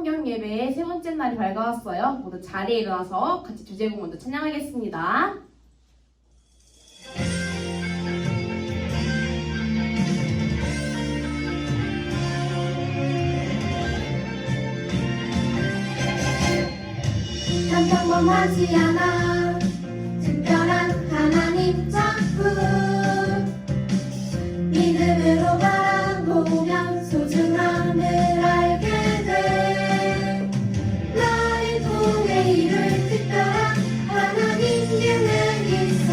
성경 예배의 세 번째 날이 밝아왔어요. 모두 자리에 일어나서 같이 주제곡 먼저 찬양하겠습니다. 난 평범하지 않아 특별한 하나님 작품 믿음으로 바라보면 소중함을 알게 돼 나를 통해 이룰 특별한 하나님 계획 있어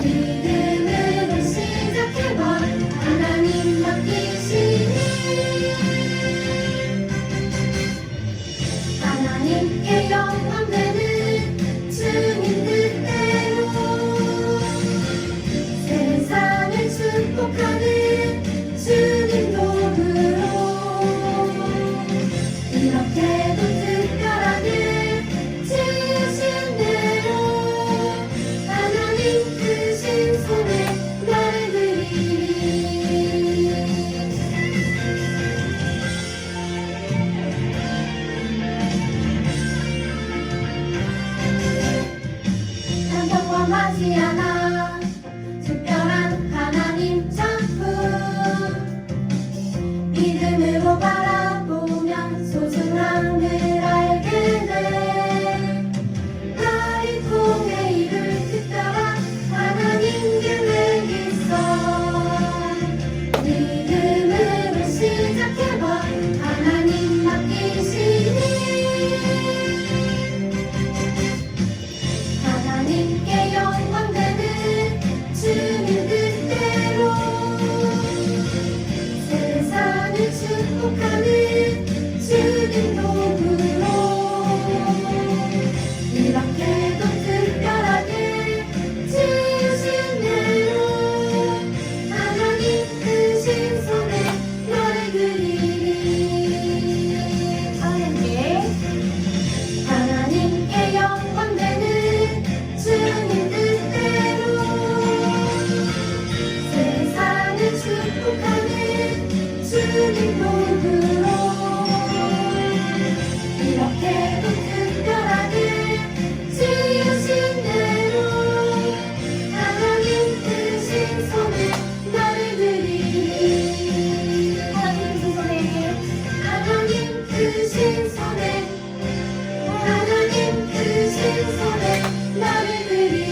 믿음으로 시작해봐 하나님 맡기시니 하나님께 영광되는 주님 뜻대로 세상을 축복하는 주님 도구로 이렇게도 특별하게 지으신 대로 하나님 크신 손에 나를 드리니 난 평범하지 않아 특별한 하나님 작품 믿음으로 바라보면 소중함을 알게 돼 나를 통해 이룰 특별한 하나님 계획 있어 믿음으로 시작해봐 하나님 맡기시니 하나님께 영광되는 주님 뜻대로 세상을 축복하는 주님 도구로 이렇게도 특별하게 지으신 대로 하나님 크신 손에 너를 드리니 하나님께 영광되는 주님 뜻대로 세상을 축복하는 주님 도구로 이렇게도 특별하게 지으신 대로 하나님 크신 손에 나를 드리니 하나님 크신 손에 하나님 크신 손에 나를 드리니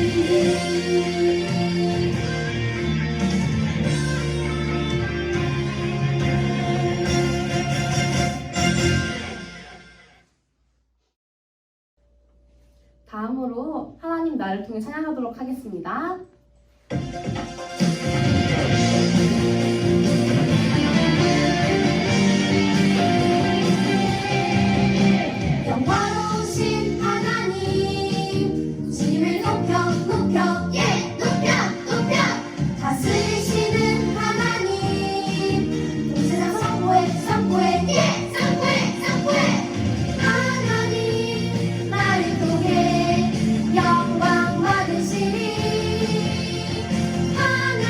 다음으로 하나님 나를 통해 찬양하도록 하겠습니다. 영화로우신 하나님 주님을 높여 높여 예 높여 높여 다스리시는 하나님 온 세상 선포해 선포해 예 선포해 선포해 하나님 나를 통해 영광 받으시니 하나님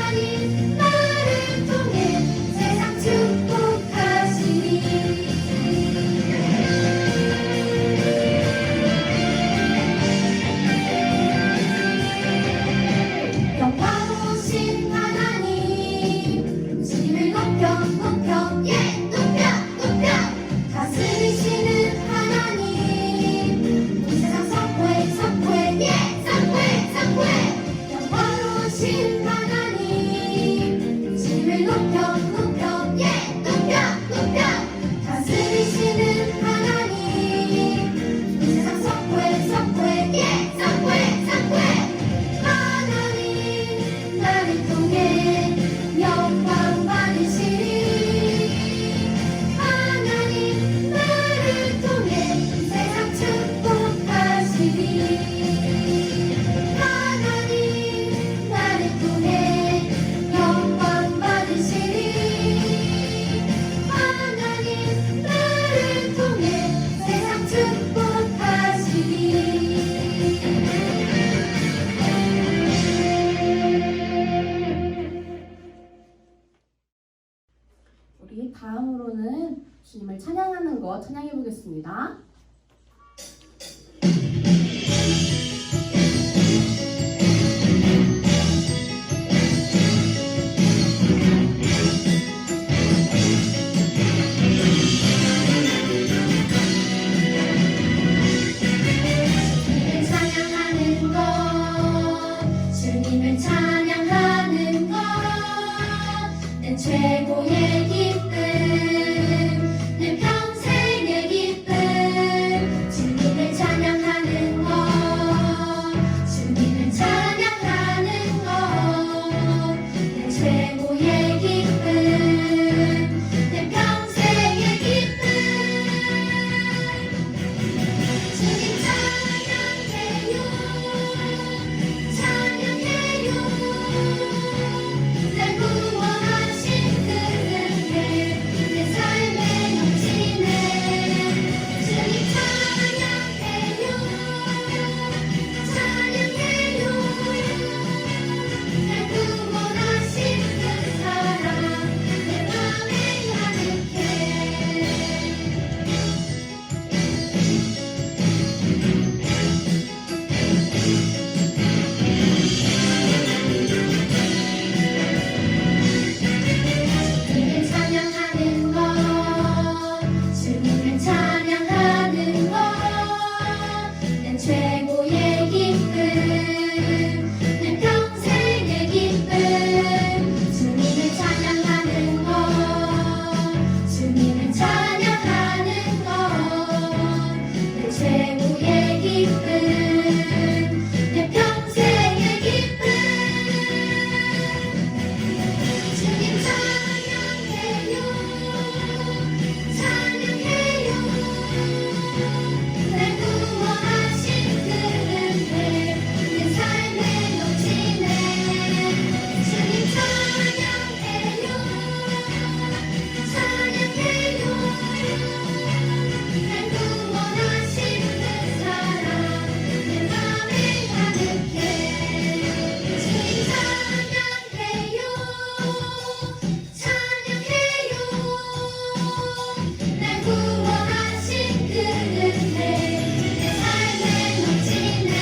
주님을 찬양하는 것 찬양해 보겠습니다. 주님을 찬양하는 것 내 최고의 기쁨 내 평생의 기쁨 주님을 찬양하는 것 주님을 찬양하는 것 내 최고의 기쁨 내 평생의 기쁨 주님 찬양해요 찬양해요 날 구원하신 그 은혜 내 삶에 넘치네 주님 찬양해요 찬양해요 날 구원하신 그 사랑 내 맘에 가득해 주님을 찬양하는 것 주님을 찬양하는 것 내 최고의 기쁨 내 평생의 기쁨 주님을 찬양하는 것 주님을 찬양하는 것 내 최고의 기쁨 내 평생의 기쁨 주님 찬양해요 찬양해요 날 구원하신 그 은혜 내 삶에 넘치네 주님 찬양해요 찬양해요 날 구원하신 그 사랑 내 맘에 가득해 주님 찬양해요 찬양해요 날 구원하신 그 은혜 내 삶에 넘치네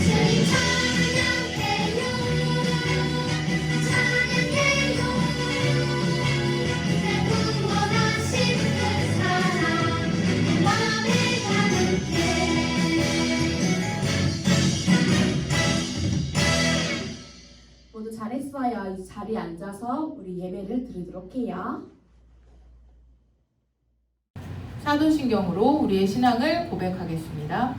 주님 찬양해요 찬양해요 날 구원하신 그 사랑 내 맘에 가득해 모두 잘했어요. 이 자리에 앉아서 우리 예배를 드리도록 해요. 사도신경으로 우리의 신앙을 고백하겠습니다.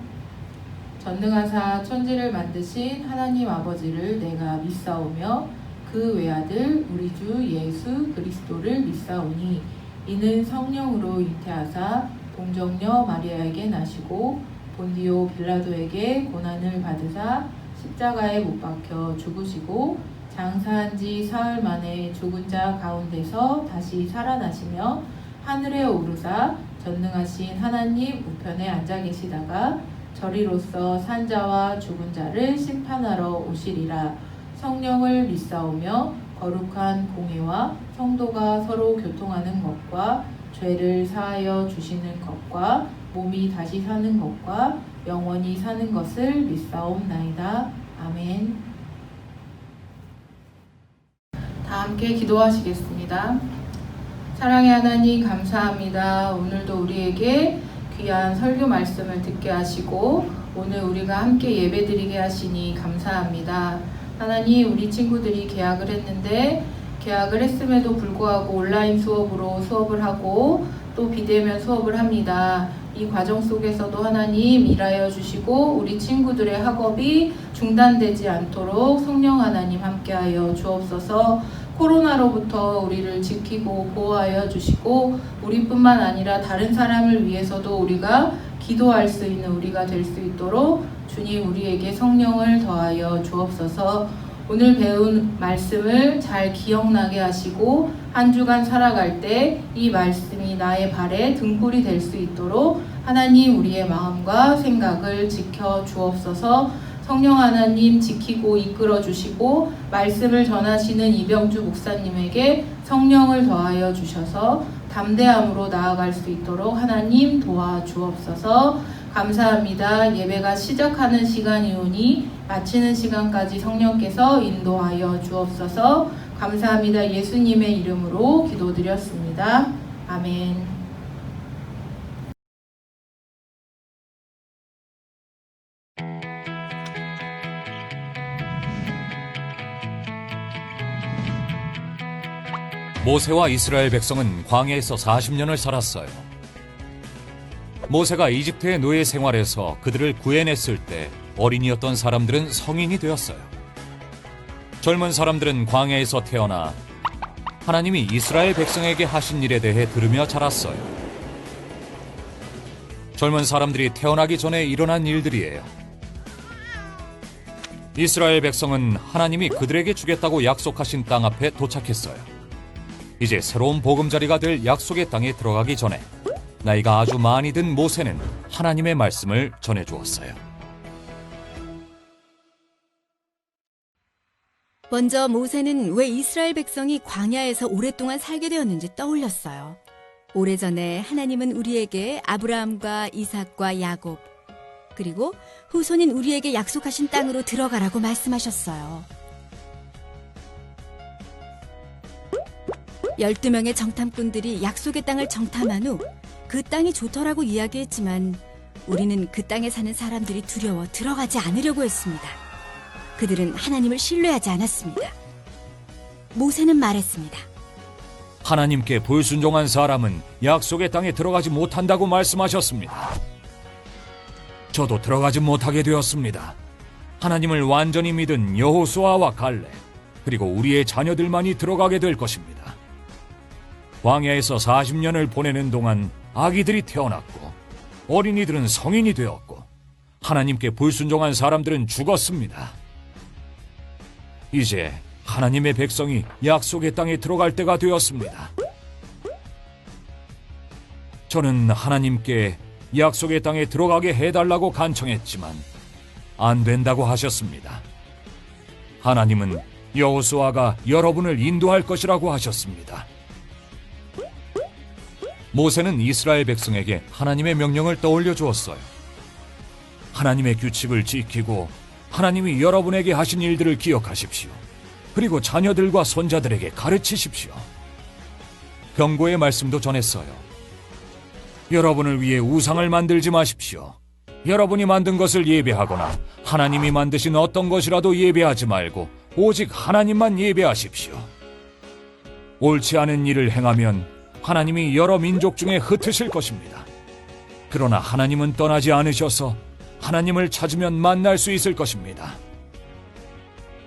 전능하사 천지를 만드신 하나님 아버지를 내가 믿사오며 그 외아들 우리 주 예수 그리스도를 믿사오니 이는 성령으로 잉태하사 동정녀 마리아에게 나시고 본디오 빌라도에게 고난을 받으사 십자가에 못 박혀 죽으시고 장사한 지 사흘 만에 죽은 자 가운데서 다시 살아나시며 하늘에 오르사 전능하신 하나님 우편에 앉아 계시다가 저리로서 산자와 죽은 자를 심판하러 오시리라. 성령을 믿사오며 거룩한 공예와 성도가 서로 교통하는 것과 죄를 사하여 주시는 것과 몸이 다시 사는 것과 영원히 사는 것을 믿사옵나이다. 아멘. 다 함께 기도하시겠습니다. 사랑의 하나님 감사합니다. 오늘도 우리에게 귀한 설교 말씀을 듣게 하시고 오늘 우리가 함께 예배드리게 하시니 감사합니다. 하나님, 우리 친구들이 개학을 했는데 개학을 했음에도 불구하고 온라인 수업으로 수업을 하고 또 비대면 수업을 합니다. 이 과정 속에서도 하나님 일하여 주시고 우리 친구들의 학업이 중단되지 않도록 성령 하나님 함께하여 주옵소서. 코로나로부터 우리를 지키고 보호하여 주시고 우리뿐만 아니라 다른 사람을 위해서도 우리가 기도할 수 있는 우리가 될 수 있도록 주님 우리에게 성령을 더하여 주옵소서. 오늘 배운 말씀을 잘 기억나게 하시고 한 주간 살아갈 때 이 말씀이 나의 발에 등불이 될 수 있도록 하나님 우리의 마음과 생각을 지켜 주옵소서. 성령 하나님 지키고 이끌어 주시고 말씀을 전하시는 이병주 목사님에게 성령을 더하여 주셔서 담대함으로 나아갈 수 있도록 하나님 도와주옵소서. 감사합니다. 예배가 시작하는 시간이오니 마치는 시간까지 성령께서 인도하여 주옵소서. 감사합니다. 예수님의 이름으로 기도드렸습니다. 아멘. 모세와 이스라엘 백성은 광야에서 40년을 살았어요. 모세가 이집트의 노예 생활에서 그들을 구해냈을 때 어린이였던 사람들은 성인이 되었어요. 젊은 사람들은 광야에서 태어나 하나님이 이스라엘 백성에게 하신 일에 대해 들으며 자랐어요. 젊은 사람들이 태어나기 전에 일어난 일들이에요. 이스라엘 백성은 하나님이 그들에게 주겠다고 약속하신 땅 앞에 도착했어요. 이제 새로운 보금자리가 될 약속의 땅에 들어가기 전에 나이가 아주 많이 든 모세는 하나님의 말씀을 전해주었어요. 먼저 모세는 왜 이스라엘 백성이 광야에서 오랫동안 살게 되었는지 떠올렸어요. 오래전에 하나님은 우리에게 아브라함과 이삭과 야곱, 그리고 후손인 우리에게 약속하신 땅으로 들어가라고 말씀하셨어요. 12명의 정탐꾼들이 약속의 땅을 정탐한 후 그 땅이 좋더라고 이야기했지만 우리는 그 땅에 사는 사람들이 두려워 들어가지 않으려고 했습니다. 그들은 하나님을 신뢰하지 않았습니다. 모세는 말했습니다. 하나님께 불순종한 사람은 약속의 땅에 들어가지 못한다고 말씀하셨습니다. 저도 들어가지 못하게 되었습니다. 하나님을 완전히 믿은 여호수아와 갈렙, 그리고 우리의 자녀들만이 들어가게 될 것입니다. 광야에서 40년을 보내는 동안 아기들이 태어났고 어린이들은 성인이 되었고 하나님께 불순종한 사람들은 죽었습니다. 이제 하나님의 백성이 약속의 땅에 들어갈 때가 되었습니다. 저는 하나님께 약속의 땅에 들어가게 해달라고 간청했지만 안 된다고 하셨습니다. 하나님은 여호수아가 여러분을 인도할 것이라고 하셨습니다. 모세는 이스라엘 백성에게 하나님의 명령을 떠올려 주었어요. 하나님의 규칙을 지키고 하나님이 여러분에게 하신 일들을 기억하십시오. 그리고 자녀들과 손자들에게 가르치십시오. 경고의 말씀도 전했어요. 여러분을 위해 우상을 만들지 마십시오. 여러분이 만든 것을 예배하거나 하나님이 만드신 어떤 것이라도 예배하지 말고 오직 하나님만 예배하십시오. 옳지 않은 일을 행하면 하나님이 여러 민족 중에 흩으실 것입니다. 그러나 하나님은 떠나지 않으셔서 하나님을 찾으면 만날 수 있을 것입니다.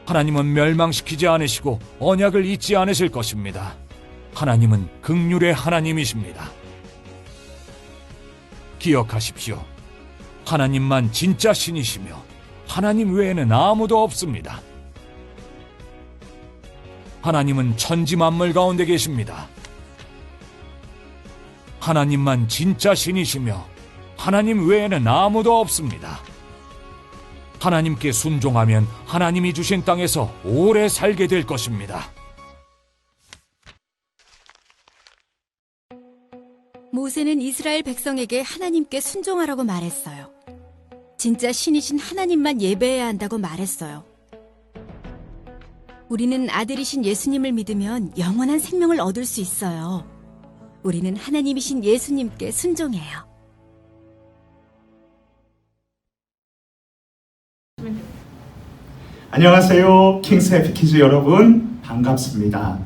하나님은 멸망시키지 않으시고 언약을 잊지 않으실 것입니다. 하나님은 긍휼의 하나님이십니다. 기억하십시오. 하나님만 진짜 신이시며 하나님 외에는 아무도 없습니다. 하나님은 천지 만물 가운데 계십니다. 하나님만 진짜 신이시며 하나님 외에는 아무도 없습니다. 하나님께 순종하면 하나님이 주신 땅에서 오래 살게 될 것입니다. 모세는 이스라엘 백성에게 하나님께 순종하라고 말했어요. 진짜 신이신 하나님만 예배해야 한다고 말했어요. 우리는 아들이신 예수님을 믿으면 영원한 생명을 얻을 수 있어요. 우리는 하나님이신 예수님께 순종해요. 안녕하세요. 킹스 해피키즈 여러분, 반갑습니다.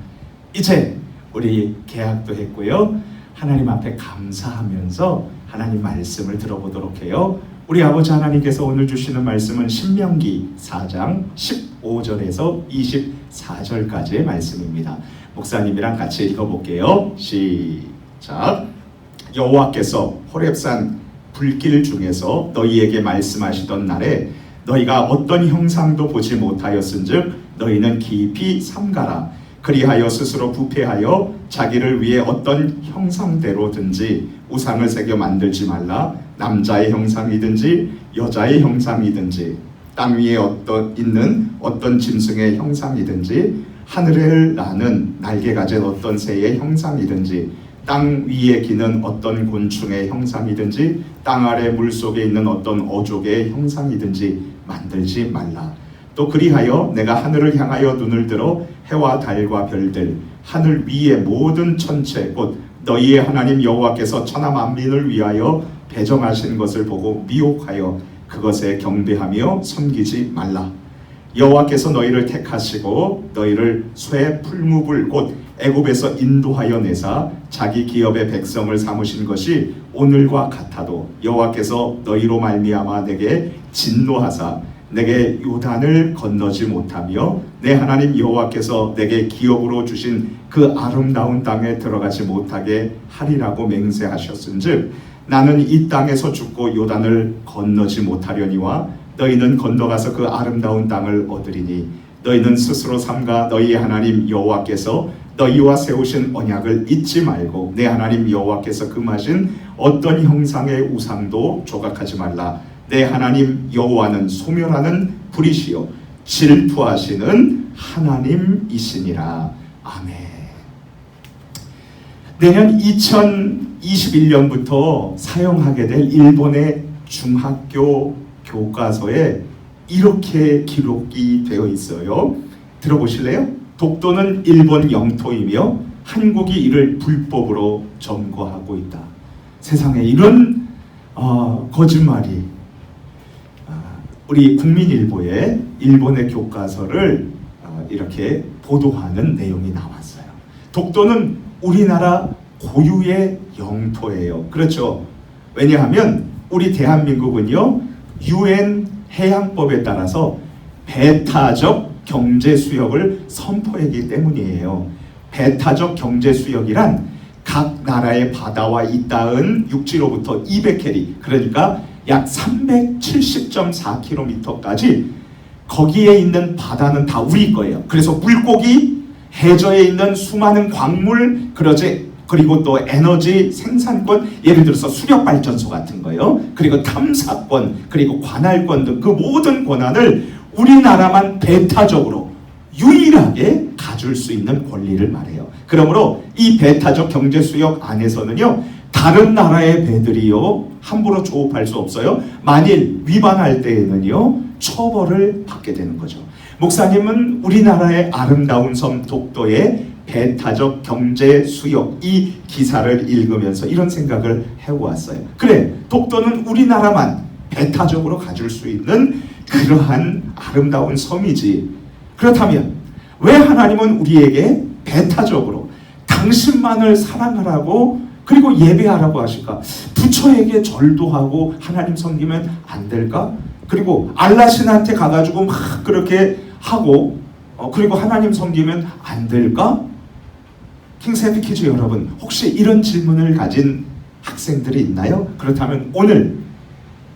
이제 우리 개학도 했고요. 하나님 앞에 감사하면서 하나님 말씀을 들어보도록 해요. 우리 아버지 하나님께서 오늘 주시는 말씀은 신명기 4장 15절에서 24절까지의 말씀입니다. 목사님이랑 같이 읽어볼게요. 시작. 여호와께서 호렙산 불길 중에서 너희에게 말씀하시던 날에 너희가 어떤 형상도 보지 못하였은즉 너희는 깊이 삼가라. 그리하여 스스로 부패하여 자기를 위해 어떤 형상대로든지 우상을 새겨 만들지 말라. 남자의 형상이든지 여자의 형상이든지 땅 위에 있는 어떤 짐승의 형상이든지 하늘을 나는 날개 가진 어떤 새의 형상이든지 땅 위에 기는 어떤 곤충의 형상이든지 땅 아래 물속에 있는 어떤 어족의 형상이든지 만들지 말라. 또 그리하여 내가 하늘을 향하여 눈을 들어 해와 달과 별들 하늘 위의 모든 천체 곧 너희의 하나님 여호와께서 천하 만민을 위하여 배정하신 것을 보고 미혹하여 그것에 경배하며 섬기지 말라. 여호와께서 너희를 택하시고 너희를 쇠 풀무불 곧 애굽에서 인도하여 내사 자기 기업의 백성을 삼으신 것이 오늘과 같아도 여호와께서 너희로 말미암아 내게 진노하사 내게 요단을 건너지 못하며 내 하나님 여호와께서 내게 기업으로 주신 그 아름다운 땅에 들어가지 못하게 하리라고 맹세하셨은즉 나는 이 땅에서 죽고 요단을 건너지 못하려니와 너희는 건너가서 그 아름다운 땅을 얻으리니 너희는 스스로 삼가 너희의 하나님 여호와께서 너희와 세우신 언약을 잊지 말고 내 하나님 여호와께서 금하신 어떤 형상의 우상도 조각하지 말라. 내 하나님 여호와는 소멸하는 불이시요 질투하시는 하나님이시니라. 아멘. 내년 2021년부터 사용하게 될 일본의 중학교 교과서에 이렇게 기록이 되어 있어요. 들어보실래요? 독도는 일본 영토이며 한국이 이를 불법으로 점거하고 있다. 세상에 이런 거짓말이 우리 국민일보에 일본의 교과서를 이렇게 보도하는 내용이 나왔어요. 독도는 우리나라 고유의 영토예요. 그렇죠? 왜냐하면 우리 대한민국은요 UN 해양법에 따라서 배타적 경제 수역을 선포했기 때문이에요. 배타적 경제 수역이란 각 나라의 바다와 이따은 육지로부터 200캐리 그러니까 약 370.4km까지 거기에 있는 바다는 다 우리 거예요. 그래서 물고기, 해저에 있는 수많은 광물, 그리고 또 에너지 생산권, 예를 들어서 수력발전소 같은 거요. 그리고 탐사권, 그리고 관할권 등 그 모든 권한을 우리나라만 배타적으로 유일하게 가질 수 있는 권리를 말해요. 그러므로 이 배타적 경제수역 안에서는요 다른 나라의 배들이요 함부로 조업할 수 없어요. 만일 위반할 때에는요 처벌을 받게 되는 거죠. 목사님은 우리나라의 아름다운 섬 독도의 배타적 경제 수역 이 기사를 읽으면서 이런 생각을 해왔어요. 그래, 독도는 우리나라만 배타적으로 가질 수 있는 그러한 아름다운 섬이지. 그렇다면 왜 하나님은 우리에게 배타적으로 당신만을 사랑하라고 그리고 예배하라고 하실까? 부처에게 절도 하고 하나님 섬기면 안 될까? 그리고 알라신한테 가가지고 막 그렇게 하고 그리고 하나님 섬기면 안 될까? 킹스해피 키즈 여러분, 혹시 이런 질문을 가진 학생들이 있나요? 그렇다면 오늘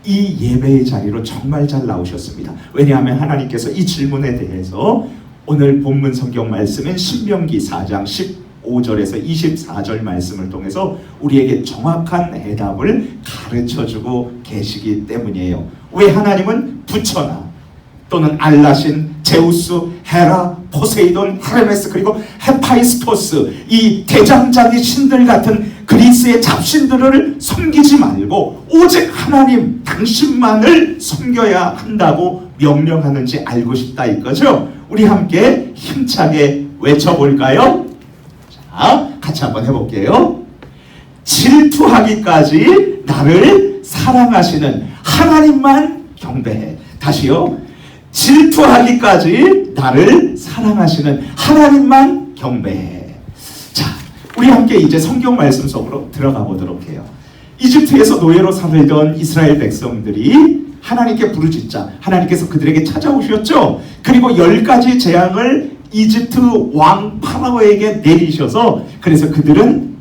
이 예배의 자리로 정말 잘 나오셨습니다. 왜냐하면 하나님께서 이 질문에 대해서 오늘 본문 성경 말씀인 신명기 4장 15절에서 24절 말씀을 통해서 우리에게 정확한 해답을 가르쳐주고 계시기 때문이에요. 왜 하나님은 부처나 또는 알라신, 제우스, 헤라, 포세이돈, 헤르메스 그리고 헤파이스토스 이 대장장이 신들 같은 그리스의 잡신들을 섬기지 말고 오직 하나님 당신만을 섬겨야 한다고 명령하는지 알고 싶다 이거죠. 우리 함께 힘차게 외쳐볼까요? 자, 같이 한번 해볼게요. 질투하기까지 나를 사랑하시는 하나님만 경배해. 다시요. 질투하기까지 나를 사랑하시는 하나님만 경배해. 자, 우리 함께 이제 성경 말씀 속으로 들어가 보도록 해요. 이집트에서 노예로 살던 이스라엘 백성들이 하나님께 부르짖자 하나님께서 그들에게 찾아오셨죠. 그리고 10가지 재앙을 이집트 왕 파라오에게 내리셔서 그래서 그들은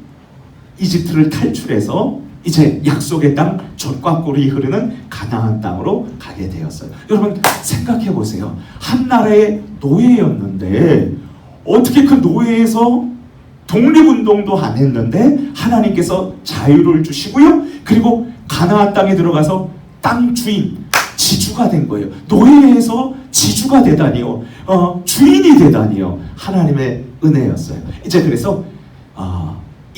이집트를 탈출해서 이제 약속의 땅 젖과 꿀이 흐르는 가나안 땅으로 가게 되었어요. 여러분 생각해 보세요. 한 나라의 노예였는데 어떻게 그 노예에서 독립운동도 안 했는데 하나님께서 자유를 주시고요. 그리고 가나안 땅에 들어가서 땅 주인, 지주가 된 거예요. 노예에서 지주가 되다니요. 주인이 되다니요. 하나님의 은혜였어요. 이제 그래서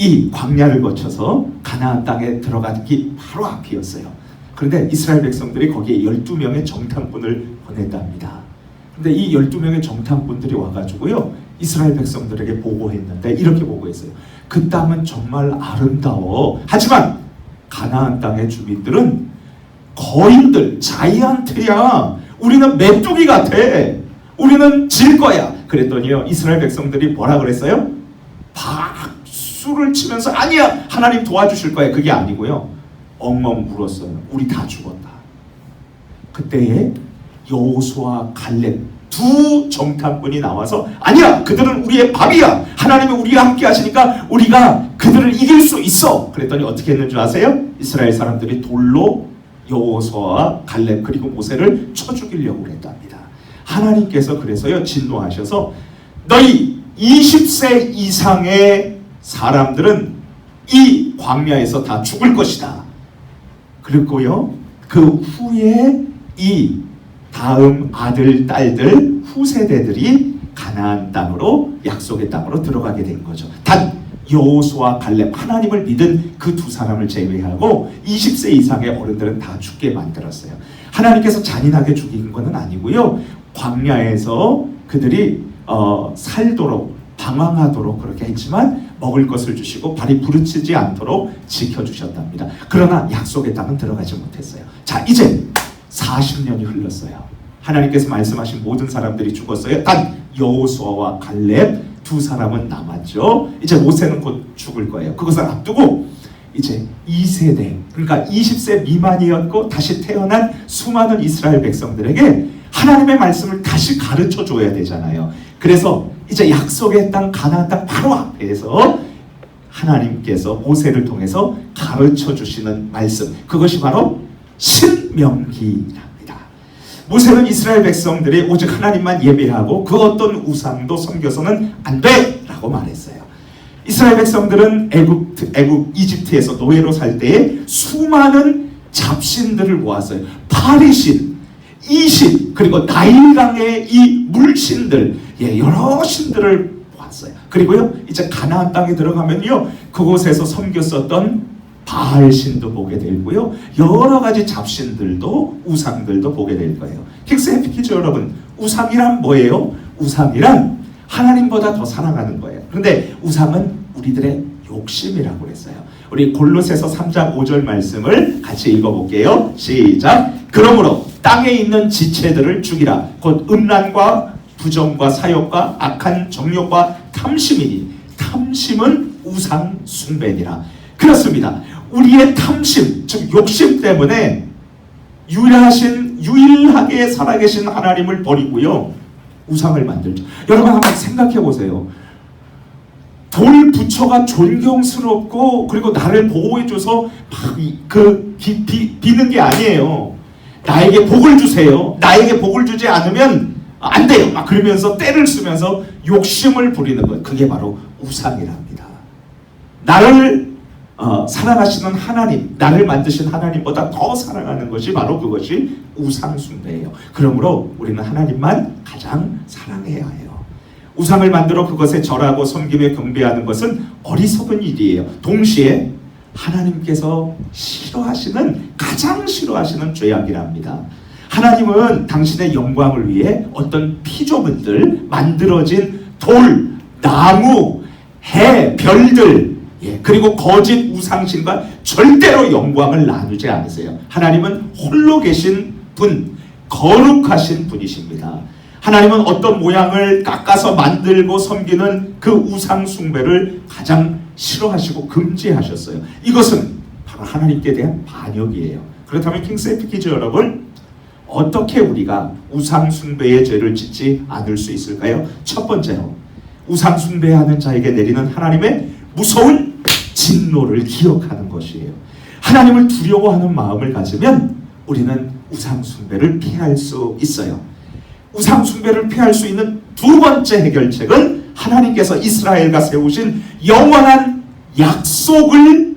이 광야를 거쳐서 가나안 땅에 들어가기 바로 앞이었어요. 그런데 이스라엘 백성들이 거기에 12명의 정탐꾼을 보냈답니다. 근데 이 12명의 정탐꾼들이 와가지고요, 이스라엘 백성들에게 보고했는데 이렇게 보고했어요. 그 땅은 정말 아름다워. 하지만 가나안 땅의 주민들은 거인들, 자이언트야. 우리는 메뚜기 같아. 우리는 질 거야. 그랬더니요, 이스라엘 백성들이 뭐라 그랬어요? 박수를 치면서 아니야, 하나님 도와주실 거야. 그게 아니고요, 엉엉 울었어요. 우리 다 죽었다. 그때에 여호수아, 갈렙 두 정탐꾼이 나와서 아니야, 그들은 우리의 밥이야. 하나님이 우리와 함께 하시니까 우리가 그들을 이길 수 있어. 그랬더니 어떻게 했는 줄 아세요? 이스라엘 사람들이 돌로 여호수아와 갈렙 그리고 모세를 쳐 죽이려고 그랬답니다. 하나님께서 그래서요, 진노하셔서 너희 20세 이상의 사람들은 이 광야에서 다 죽을 것이다. 그리고요, 그 후에 이 다음 아들, 딸들, 후세대들이 가나안 땅으로, 약속의 땅으로 들어가게 된 거죠. 단 여호수아, 갈렙, 하나님을 믿은 그 두 사람을 제외하고 20세 이상의 어른들은 다 죽게 만들었어요. 하나님께서 잔인하게 죽인 것은 아니고요, 광야에서 그들이 살도록, 방황하도록 그렇게 했지만 먹을 것을 주시고 발이 부르치지 않도록 지켜주셨답니다. 그러나 약속의 땅은 들어가지 못했어요. 자, 이제 40년이 흘렀어요. 하나님께서 말씀하신 모든 사람들이 죽었어요. 단 여호수아와 갈렙 두 사람은 남았죠. 이제 모세는 곧 죽을 거예요. 그것을 앞두고 이제 2세대, 그러니까 20세 미만이었고 다시 태어난 수많은 이스라엘 백성들에게 하나님의 말씀을 다시 가르쳐 줘야 되잖아요. 그래서 이제 약속의 땅, 가나안 땅 바로 앞에서 하나님께서 모세를 통해서 가르쳐 주시는 말씀, 그것이 바로 신명기랍니다. 모세는 이스라엘 백성들이 오직 하나님만 예배하고 그 어떤 우상도 섬겨서는 안 돼! 라고 말했어요. 이스라엘 백성들은 이집트에서 노예로 살 때에 수많은 잡신들을 모았어요. 바리신, 이신, 그리고 나일강의 이 물신들, 여러 신들을 모았어요. 그리고요, 이제 가나안 땅에 들어가면요, 그곳에서 섬겼었던 바알신도 보게 되고요, 여러 가지 잡신들도, 우상들도 보게 될 거예요. 킥스 여러분, 우상이란 뭐예요? 우상이란 하나님보다 더 사랑하는 거예요. 그런데 우상은 우리들의 욕심이라고 그랬어요. 우리 골로새서 3장 5절 말씀을 같이 읽어볼게요. 시작. 그러므로 땅에 있는 지체들을 죽이라. 곧 음란과 부정과 사욕과 악한 정욕과 탐심이니 탐심은 우상 숭배니라. 그렇습니다. 우리의 탐심, 즉 욕심 때문에 유일하게 살아계신 하나님을 버리고요, 우상을 만들죠. 여러분 한번 생각해 보세요. 돌 부처가 존경스럽고 그리고 나를 보호해줘서 비는 게 아니에요. 나에게 복을 주세요. 나에게 복을 주지 않으면 안 돼요. 막 그러면서 때를 쓰면서 욕심을 부리는 것, 그게 바로 우상이랍니다. 나를 사랑하시는 하나님, 나를 만드신 하나님보다 더 사랑하는 것이 바로 그것이 우상 숭배예요. 그러므로 우리는 하나님만 가장 사랑해야 해요. 우상을 만들어 그것에 절하고 섬기며 경배하는 것은 어리석은 일이에요. 동시에 하나님께서 가장 싫어하시는 죄악이랍니다. 하나님은 당신의 영광을 위해 어떤 피조물들, 만들어진 돌, 나무, 해, 별들, 그리고 거짓 우상신과 절대로 영광을 나누지 않으세요. 하나님은 홀로 계신 분, 거룩하신 분이십니다. 하나님은 어떤 모양을 깎아서 만들고 섬기는 그 우상 숭배를 가장 싫어하시고 금지하셨어요. 이것은 바로 하나님께 대한 반역이에요. 그렇다면 킹스에피키즈 여러분, 어떻게 우리가 우상 숭배의 죄를 짓지 않을 수 있을까요? 첫 번째로 우상 숭배하는 자에게 내리는 하나님의 무서운 진노를 기억하는 것이에요. 하나님을 두려워하는 마음을 가지면 우리는 우상 숭배를 피할 수 있어요. 우상 숭배를 피할 수 있는 두 번째 해결책은 하나님께서 이스라엘과 세우신 영원한 약속을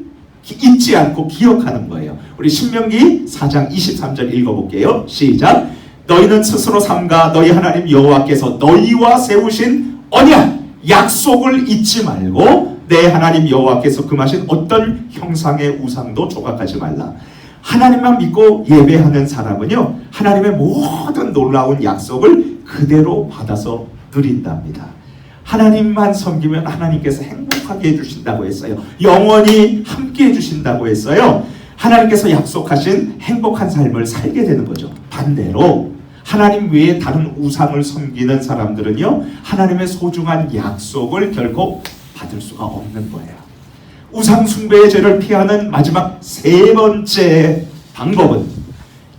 잊지 않고 기억하는 거예요. 우리 신명기 4장 23절 읽어볼게요. 시작. 너희는 스스로 삼가 너희 하나님 여호와께서 너희와 세우신 언약, 약속을 잊지 말고 내 하나님 여호와께서 금하신 어떤 형상의 우상도 조각하지 말라. 하나님만 믿고 예배하는 사람은요, 하나님의 모든 놀라운 약속을 그대로 받아서 누린답니다. 하나님만 섬기면 하나님께서 행복하게 해주신다고 했어요. 영원히 함께 해주신다고 했어요. 하나님께서 약속하신 행복한 삶을 살게 되는 거죠. 반대로 하나님 외에 다른 우상을 섬기는 사람들은요, 하나님의 소중한 약속을 결코 받을 수가 없는 거예요. 우상 숭배의 죄를 피하는 마지막 세 번째 방법은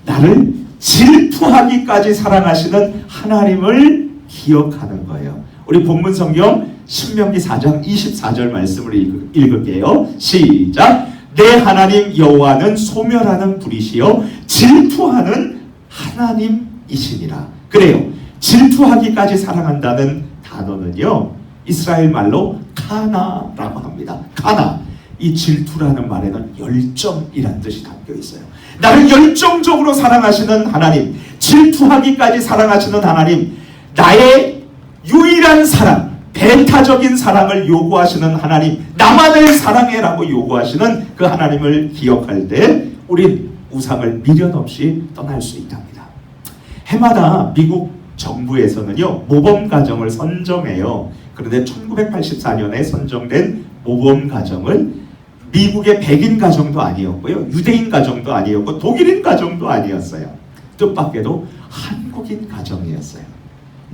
나를 질투하기까지 사랑하시는 하나님을 기억하는 거예요. 우리 본문 성경 신명기 4장 24절 말씀을 읽을게요. 시작. 내 하나님 여호와는 소멸하는 불이시요 질투하는 하나님이시니라. 그래요. 질투하기까지 사랑한다는 단어는요, 이스라엘 말로 카나라고 합니다. 카나. 이 질투라는 말에는 열정이란 뜻이 담겨 있어요. 나를 열정적으로 사랑하시는 하나님, 질투하기까지 사랑하시는 하나님, 나의 유일한 사랑, 배타적인 사랑을 요구하시는 하나님, 나만을 사랑해라고 요구하시는 그 하나님을 기억할 때 우린 우상을 미련 없이 떠날 수 있답니다. 해마다 미국 정부에서는요, 모범 가정을 선정해요. 그런데 1984년에 선정된 모범 가정은 미국의 백인 가정도 아니었고요, 유대인 가정도 아니었고, 독일인 가정도 아니었어요. 뜻밖에도 한국인 가정이었어요.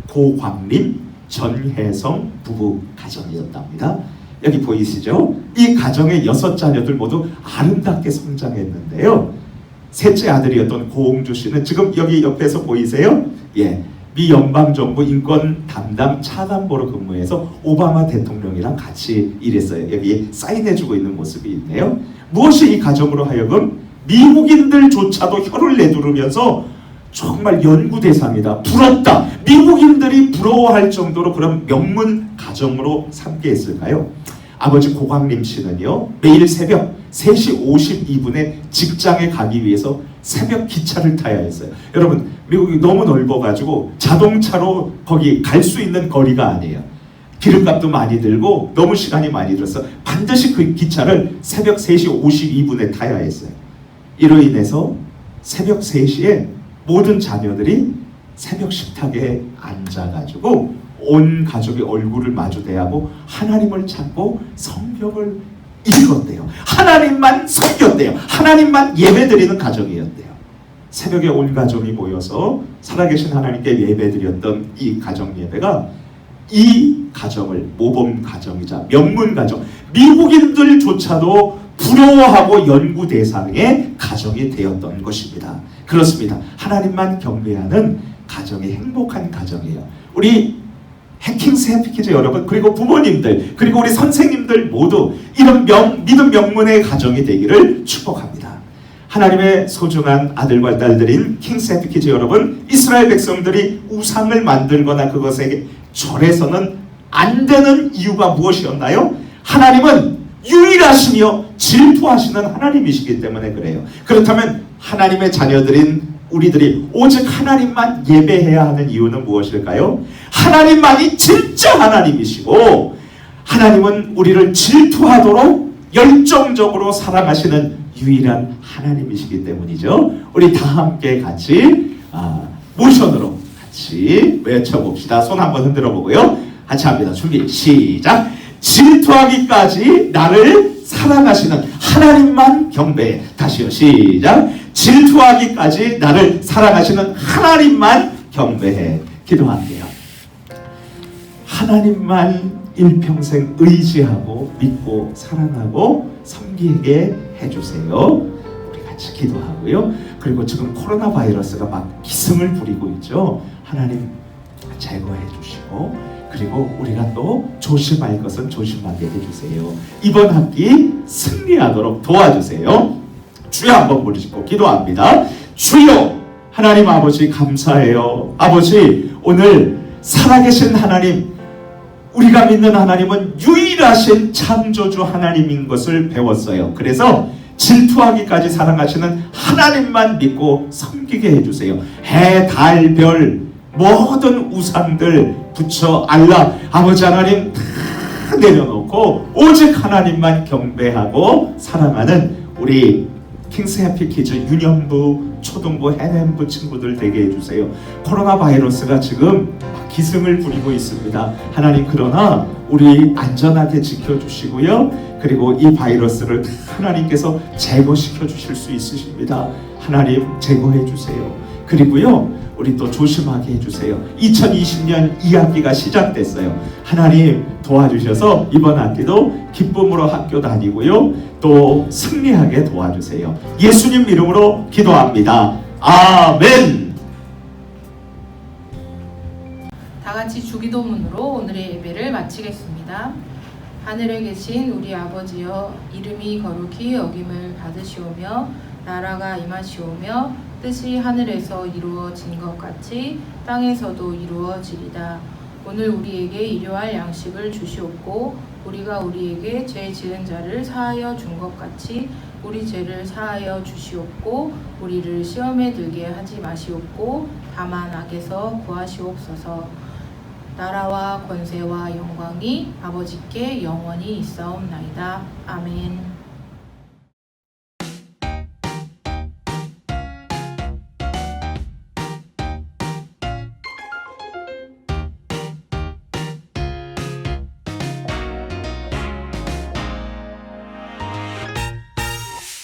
고광림, 전혜성 부부 가정이었답니다. 여기 보이시죠? 이 가정의 6자녀들 모두 아름답게 성장했는데요. 셋째 아들이었던 고홍주 씨는 지금 여기 옆에서 보이세요? 예, 미 연방정부 인권 담당 차관보로 근무해서 오바마 대통령이랑 같이 일했어요. 여기 사인해주고 있는 모습이 있네요. 무엇이 이 가정으로 하여금 미국인들조차도 혀를 내두르면서 정말 연구 대상이다, 부럽다, 미국인들이 부러워할 정도로 그런 명문 가정으로 삼게 했을까요? 아버지 고광림 씨는요, 매일 새벽 3시 52분에 직장에 가기 위해서 새벽 기차를 타야 했어요. 여러분, 미국이 너무 넓어가지고 자동차로 거기 갈 수 있는 거리가 아니에요. 기름값도 많이 들고 너무 시간이 많이 들어서 반드시 그 기차를 새벽 3시 52분에 타야 했어요. 이로 인해서 새벽 3시에 모든 자녀들이 새벽 식탁에 앉아가지고 온 가족의 얼굴을 마주 대하고 하나님을 찾고 성경을 읽었대요. 하나님만 섬겼대요. 하나님만 예배드리는 가정이었대요. 새벽에 온 가족이 모여서 살아계신 하나님께 예배드렸던 이 가정 예배가 이 가정을 모범 가정이자 명문 가정, 미국인들조차도 부러워하고 연구 대상의 가정이 되었던 것입니다. 그렇습니다. 하나님만 경배하는 가정이 행복한 가정이에요. 우리 해킹스 해피키즈 여러분, 그리고 부모님들, 그리고 우리 선생님들 모두 이런 믿음 명문의 가정이 되기를 축복합니다. 하나님의 소중한 아들과 딸들인 킹스 해피키즈 여러분, 이스라엘 백성들이 우상을 만들거나 그것에게 절해서는 안 되는 이유가 무엇이었나요? 하나님은 유일하시며 질투하시는 하나님이시기 때문에 그래요. 그렇다면 하나님의 자녀들인 우리들이 오직 하나님만 예배해야 하는 이유는 무엇일까요? 하나님만이 진짜 하나님이시고 하나님은 우리를 질투하도록 열정적으로 사랑하시는 유일한 하나님이시기 때문이죠. 우리 다 함께 같이 모션으로 같이 외쳐봅시다. 손 한번 흔들어 보고요. 같이 합니다. 준비 시작. 질투하기까지 나를 사랑하시는 하나님만 경배해. 다시요. 시작. 질투하기까지 나를 사랑하시는 하나님만 경배해. 기도할게요. 하나님만 일평생 의지하고 믿고 사랑하고 섬기게 해주세요. 우리 같이 기도하고요. 그리고 지금 코로나 바이러스가 막 기승을 부리고 있죠. 하나님 제거해 주시고, 그리고 우리가 또 조심할 것은 조심하게 해주세요. 이번 학기 승리하도록 도와주세요. 주여 한번 부르시고 기도합니다. 주여 하나님 아버지 감사해요. 아버지 오늘 살아계신 하나님, 우리가 믿는 하나님은 유일하신 창조주 하나님인 것을 배웠어요. 그래서 질투하기까지 사랑하시는 하나님만 믿고 섬기게 해주세요. 해, 달, 별 모든 우상들 부처, 알라, 아버지 하나님 다 내려놓고 놓고 오직 하나님만 경배하고 사랑하는 우리 킹스 해피키즈 유년부, 초등부, 해냄부 친구들 되게 해주세요. 코로나 바이러스가 지금 기승을 부리고 있습니다. 하나님, 그러나 우리 안전하게 지켜주시고요. 그리고 이 바이러스를 하나님께서 제거시켜 주실 수 있으십니다. 하나님, 제거해 주세요. 그리고요, 우리 또 조심하게 해주세요. 2020년 2학기가 시작됐어요. 하나님 도와주셔서 이번 학기도 기쁨으로 학교 다니고요, 또 승리하게 도와주세요. 예수님 이름으로 기도합니다. 아멘. 다 같이 주기도문으로 오늘의 예배를 마치겠습니다. 하늘에 계신 우리 아버지여, 이름이 거룩히 여김을 받으시오며 나라가 임하시오며 뜻이 하늘에서 이루어진 것 같이 땅에서도 이루어지리다. 오늘 우리에게 일용할 양식을 주시옵고 우리가 우리에게 죄 지은 자를 사하여 준 것 같이 우리 죄를 사하여 주시옵고 우리를 시험에 들게 하지 마시옵고 다만 악에서 구하시옵소서. 나라와 권세와 영광이 아버지께 영원히 있사옵나이다. 아멘.